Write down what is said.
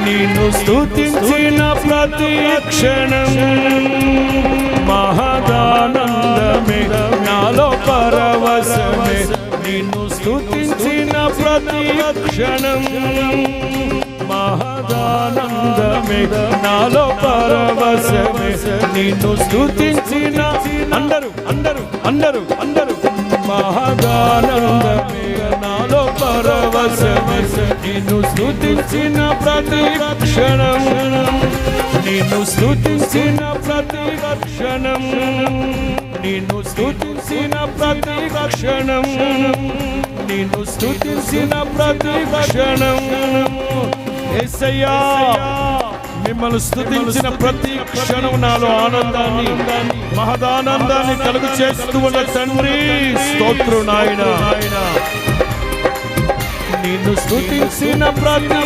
నిన్ను స్తుతించిన ప్రతి క్షణం మహదానందమే, నాలో పరవశమే. నిన్ను స్తుతించిన ప్రతి క్షణం మహదానందమే, నాలో పరవశమే. నిన్ను స్తుతించిన అందరూ అందరూ అందరూ అందరూ మహదానందమే, నాలో పరవశమే. నిన్ను స్తుతించిన ప్రతి క్షణం, నిన్ను స్తుతించిన ప్రతి క్షణం, నిన్ను స్తుతించిన ప్రతి క్షణం, నిన్ను స్తుతించిన ప్రతి క్షణం. యేసయ్యా, మిమ్మల్ని స్తుతించిన ప్రతి క్షణం నాలో ఆనందాన్ని, మహదానందాన్ని కలుగు చేస్తూ ఉన్న తండ్రి, స్తోత్రం నాయనా. నిన్ను స్తుతించిన ప్రతి